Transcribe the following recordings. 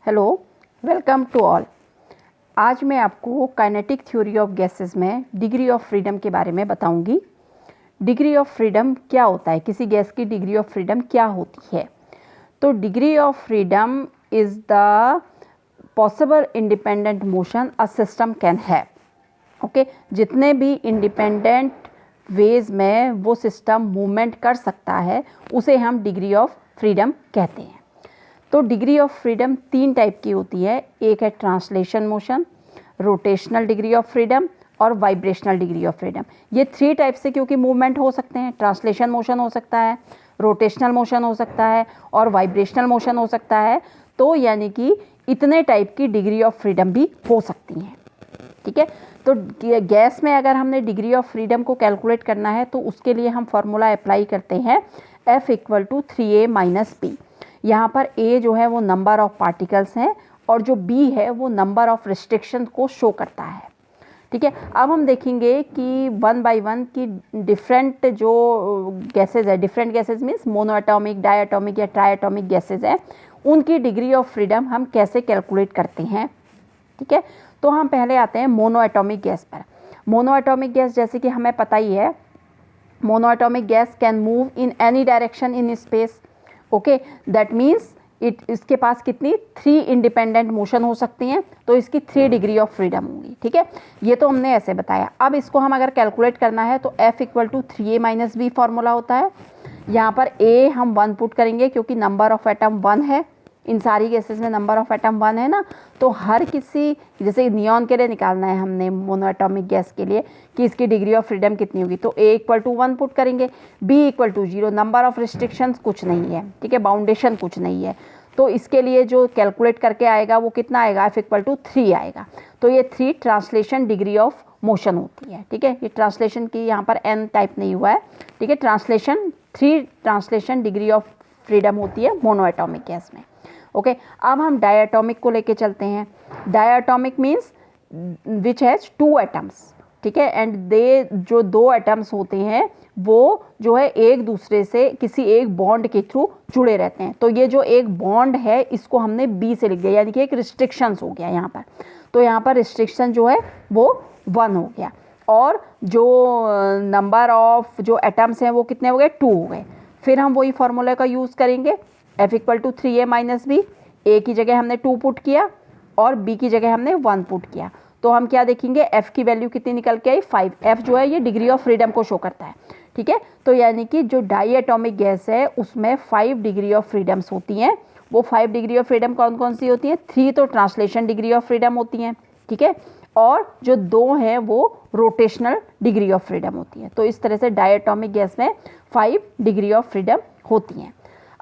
Hello, welcome to all. आज मैं आपको काइनेटिक थ्योरी ऑफ गैसेस में डिग्री ऑफ फ्रीडम के बारे में बताऊंगी। डिग्री ऑफ फ्रीडम क्या होता है, किसी गैस की डिग्री ऑफ फ्रीडम क्या होती है। तो degree of freedom is the possible independent motion a system can have. Okay, जितने भी इंडिपेंडेंट वेज में वो सिस्टम मूवमेंट कर सकता है उसे हम डिग्री ऑफ फ्रीडम कहते हैं। तो डिग्री ऑफ फ्रीडम तीन टाइप की होती है। एक है translation motion, rotational degree of freedom और वाइब्रेशनल डिग्री ऑफ फ्रीडम। ये थ्री टाइप से क्योंकि मूवमेंट हो सकते हैं। ट्रांसलेशन मोशन हो सकता है, रोटेशनल मोशन हो सकता है और वाइब्रेशनल मोशन हो सकता है। तो यानी कि इतने टाइप की डिग्री ऑफ फ्रीडम भी हो सकती हैं। ठीक है, तो गैस में अगर हमने डिग्री ऑफ फ्रीडम को कैलकुलेट करना है तो उसके लिए हम फॉर्मूला अप्लाई करते हैं F = 3a - b। यहाँ पर a जो है वो नंबर ऑफ पार्टिकल्स हैं और जो b है वो नंबर ऑफ रिस्ट्रिक्शन को शो करता है। ठीक है, अब हम देखेंगे कि वन बाय वन की डिफरेंट जो गैसेज है, different gases means monoatomic, diatomic या ट्राइएटॉमिक गैसेज हैं, उनकी डिग्री ऑफ फ्रीडम हम कैसे कैलकुलेट करते हैं। ठीक है, तो हम पहले आते हैं मोनोएटॉमिक गैस पर। मोनोएटॉमिक गैस जैसे कि हमें पता ही है, monoatomic gas can move in any direction in space. Okay, that means इसके पास कितनी 3 इंडिपेंडेंट मोशन हो सकती हैं, तो इसकी 3 डिग्री ऑफ फ्रीडम होगी। ठीक है, ये तो हमने ऐसे बताया। अब इसको हम अगर कैलकुलेट करना है तो F = 3a - b फॉर्मूला होता है। यहाँ पर a हम 1 पुट करेंगे क्योंकि नंबर ऑफ एटम 1 है। इन सारी गैसेस में नंबर ऑफ एटम 1 है ना, तो हर किसी, जैसे नियॉन के लिए निकालना है हमने मोनोएटॉमिक गैस के लिए कि इसकी डिग्री ऑफ फ्रीडम कितनी होगी, तो a = 1 पुट करेंगे, b = 0, नंबर ऑफ रिस्ट्रिक्शंस कुछ नहीं है। ठीक है, बाउंडेशन कुछ नहीं है, तो इसके लिए जो कैलकुलेट करके आएगा वो कितना आएगा, F = 3 आएगा। तो ये 3 ट्रांसलेशन डिग्री ऑफ मोशन होती है। ठीक है, ये ट्रांसलेशन की यहाँ पर n टाइप नहीं हुआ है। ठीक है, 3 ट्रांसलेशन डिग्री ऑफ फ्रीडम होती है मोनोएटॉमिक गैस में। ओके, अब हम डायटॉमिक को लेके चलते हैं। Diatomic means which has 2 atoms. ठीक है, एंड दे जो 2 एटम्स होते हैं वो जो है एक दूसरे से किसी एक बॉन्ड के थ्रू जुड़े रहते हैं। तो ये जो एक बॉन्ड है इसको हमने B से लिख दिया, यानी कि एक रिस्ट्रिक्शंस हो गया यहाँ पर। तो यहाँ पर रिस्ट्रिक्शन जो है वो 1 हो गया और जो नंबर ऑफ जो एटम्स हैं वो कितने हो गए, 2 हो गए। फिर हम वही फार्मूला का यूज़ करेंगे, F = 3a - b। a की जगह हमने 2 पुट किया और b की जगह हमने 1 पुट किया। तो हम क्या देखेंगे, f की वैल्यू कितनी निकल के आई, 5। f जो है ये डिग्री ऑफ फ्रीडम को शो करता है। ठीक है, तो यानी कि जो डायटॉमिक गैस है उसमें 5 डिग्री ऑफ फ्रीडम्स होती हैं। वो 5 डिग्री ऑफ फ्रीडम कौन कौन सी होती हैं, 3 तो ट्रांसलेशन डिग्री ऑफ फ्रीडम होती हैं। ठीक है, और जो 2 हैं वो रोटेशनल डिग्री ऑफ फ्रीडम होती है। तो इस तरह से डायटॉमिक गैस में 5 डिग्री ऑफ फ्रीडम होती हैं।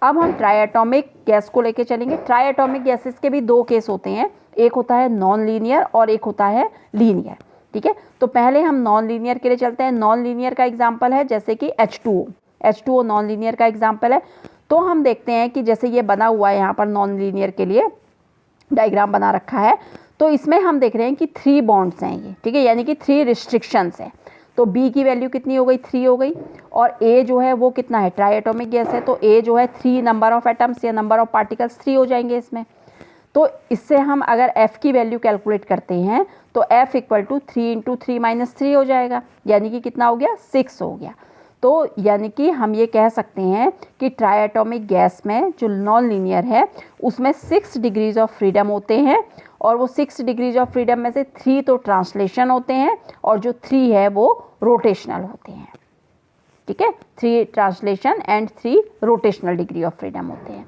अब हम ट्राइएटॉमिक गैस को लेके चलेंगे। ट्राइएटॉमिक गैसेस के भी 2 केस होते हैं, एक होता है नॉन लीनियर और एक होता है लीनियर। ठीक है, तो पहले हम नॉन लीनियर के लिए चलते हैं। नॉन लीनियर का एग्जांपल है जैसे कि H2O नॉन लीनियर का एग्जांपल है। तो हम देखते हैं कि जैसे ये बना हुआ है, यहाँ पर नॉन लीनियर के लिए डायग्राम बना रखा है। तो इसमें हम देख रहे हैं कि 3 बॉन्ड्स हैं ये। ठीक है, यानी कि 3 रिस्ट्रिक्शंस हैं। तो B की वैल्यू कितनी हो गई, 3 हो गई। और A जो है वो कितना है, ट्राइएटॉमिक गैस है, तो A जो है 3 नंबर ऑफ एटम्स या नंबर ऑफ पार्टिकल्स 3 हो जाएंगे इसमें। तो इससे हम अगर F की वैल्यू कैलकुलेट करते हैं तो F = 3 × 3 - 3 हो जाएगा, यानी कि कितना हो गया, 6 हो गया। तो यानी कि हम ये कह सकते हैं कि ट्राइएटॉमिक गैस में जो नॉन लीनियर है उसमें 6 डिग्रीज ऑफ फ्रीडम होते हैं और वो 6 डिग्रीज ऑफ फ्रीडम में से 3 तो ट्रांसलेशन होते हैं और जो 3 है वो रोटेशनल होते हैं। ठीक है, 3 translation and 3 rotational degree of freedom होते हैं।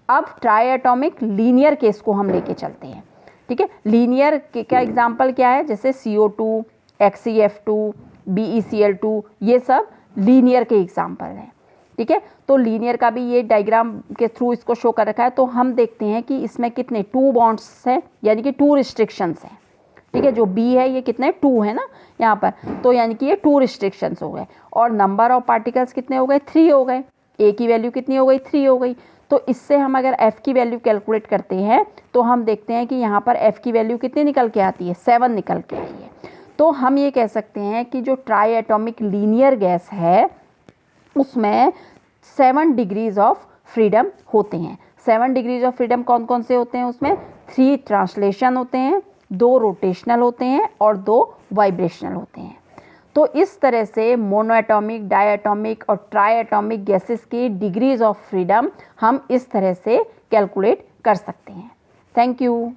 अब ट्राइएटॉमिक लीनियर केस को हम लेके चलते हैं। ठीक है, लीनियर का एग्जांपल क्या है, जैसे CO2, HCF2, BeCl2, ये सब लीनियर के एग्जांपल हैं। ठीक है, तो लीनियर का भी ये डायग्राम के थ्रू इसको शो कर रखा है। तो हम देखते हैं कि इसमें कितने 2 बॉन्ड्स हैं, यानी कि 2 रिस्ट्रिक्शंस हैं। ठीक है, जो B है ये कितने 2 है ना यहाँ पर, तो यानी कि ये 2 रिस्ट्रिक्शंस हो गए। और नंबर ऑफ पार्टिकल्स कितने हो गए, 3 हो गए। A की वैल्यू कितनी हो गई, 3 हो गई। तो इससे हम अगर F की वैल्यू कैलकुलेट करते हैं तो हम देखते हैं कि यहाँ पर F की वैल्यू कितनी निकल के आती है, 7 निकल के आई है। तो हम ये कह सकते हैं कि जो ट्राइएटॉमिक लीनियर गैस है उसमें 7 डिग्रीज ऑफ फ्रीडम होते हैं। 7 डिग्रीज ऑफ फ्रीडम कौन कौन से होते हैं उसमें? 3 ट्रांसलेशन होते हैं, 2 रोटेशनल होते हैं और 2 वाइब्रेशनल होते हैं। तो इस तरह से मोनोएटॉमिक, डायएटॉमिक और ट्राइएटॉमिक गैसेस की डिग्रीज ऑफ फ्रीडम हम इस तरह से कैलकुलेट कर सकते हैं। Thank you.